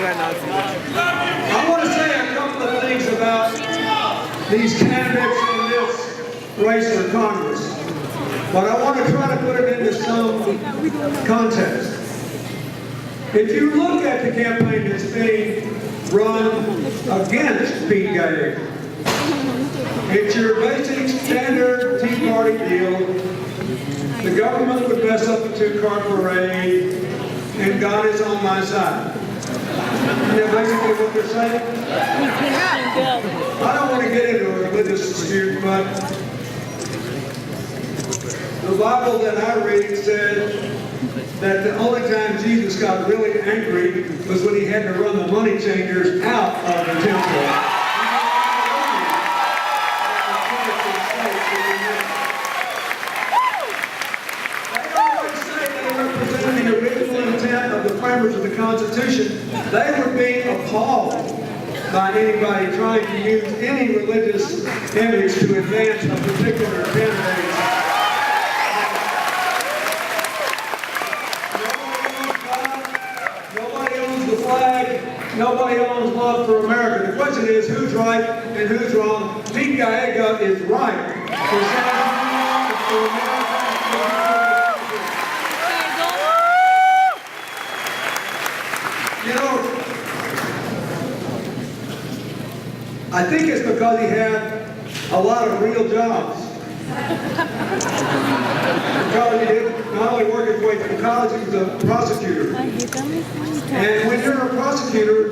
I want to say a couple of things about these candidates in this race for Congress, but I want to try to put it into some context. If you look at the campaign that's being run against Pete Gagg, it's your basic standard Tea Party deal. The government would mess up the two-car parade, and God is on my side. Isn't that basically what they're saying? I don't want to get into a religious dispute, but the Bible that I read said that the only time Jesus got really angry was when he had to run the money changers out of the temple. Of the framers of the Constitution, they were being appalled by anybody trying to use any religious image to advance a particular candidate. Nobody owns the flag. Nobody owns love for America. The question is who's right and who's wrong. Pete Gagg is right. You know, I think it's because he had a lot of real jobs. Because he did not only work his way through college, he was a prosecutor. And when you're a prosecutor,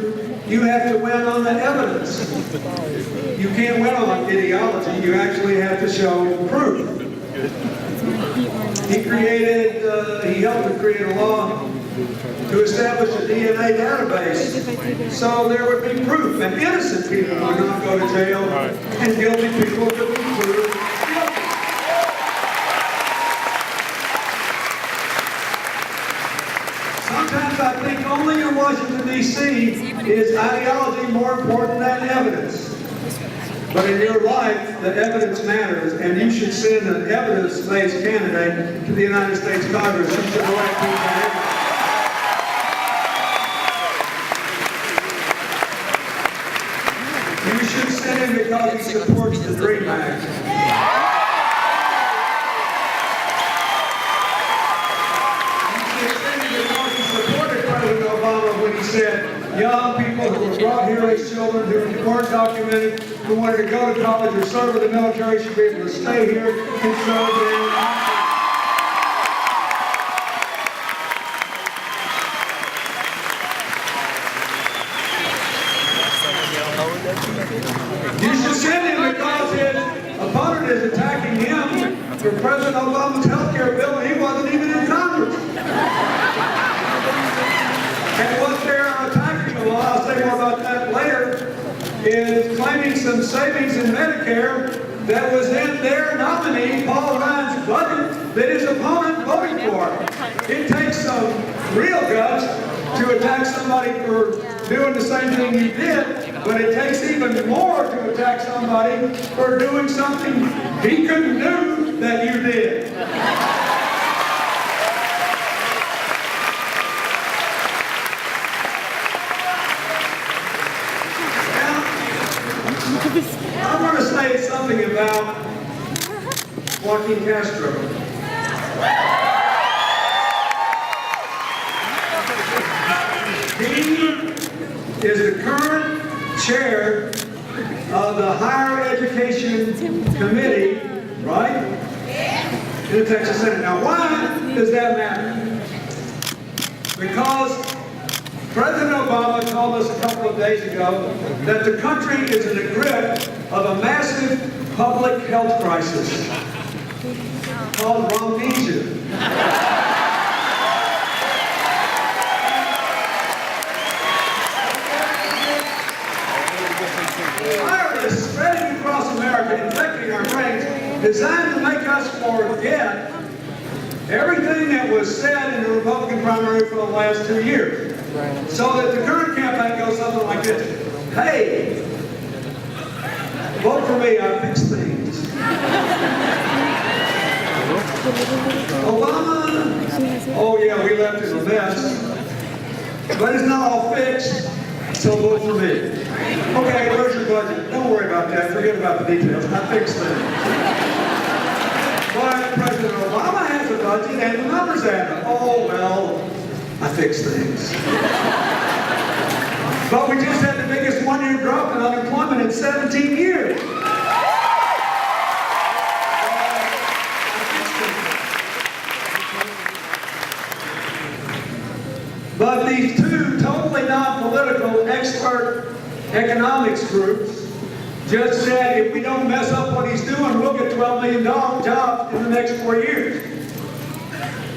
you have to win on the evidence. You can't win on ideology, you actually have to show proof. He helped to create a law to establish a DNA database, so there would be proof, and innocent people would not go to jail, and guilty people could be proved guilty. Sometimes I think only in Washington, D.C. is ideology more important than evidence. But in your life, the evidence matters, and you should send an evidence-based candidate to the United States Congress. You should elect people. You should send him because he supports the DREAM Act. You should send him because he supported President Obama when he said young people who were brought here as children, who weren't documented, who wanted to go to college or serve in the military should be able to stay here and serve there. You should send him because his opponent is attacking him for President Obama's health care bill and he wasn't even in Congress. And what they're attacking him on, I'll say more about that later, is claiming some savings in Medicare that was in their nominee, Paul Ryan's budget, that his opponent voted for. It takes some real guts to attack somebody for doing the same thing you did, but it takes even more to attack somebody for doing something he couldn't do that you did. Now, I want to say something about Joaquin Castro. He is the current chair of the Higher Education Committee, right? In the Texas Senate. Now, why does that matter? Because President Obama told us a couple of days ago that the country is in the grip of a massive public health crisis called amnesia. Virus spreading across America, infecting our brains, designed to make us forget everything that was said in the Republican primary for the last 2 years. So that the current campaign goes something like this. Hey, vote for me, I fix things. Obama, oh yeah, we left it a mess. But it's not all fixed. So vote for me. Okay, where's your budget? Don't worry about that. Forget about the details. I fix things. But President Obama has a budget and the numbers add up. Oh, well, I fix things. But we just had the biggest one-year drop in unemployment in 17 years. But these two totally non-political expert economics groups just said if we don't mess up what he's doing, we'll get 12 million jobs in the next 4 years.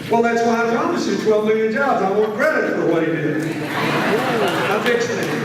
Well, that's why I promised you 12 million jobs. I want credit for what he did. I fixed things.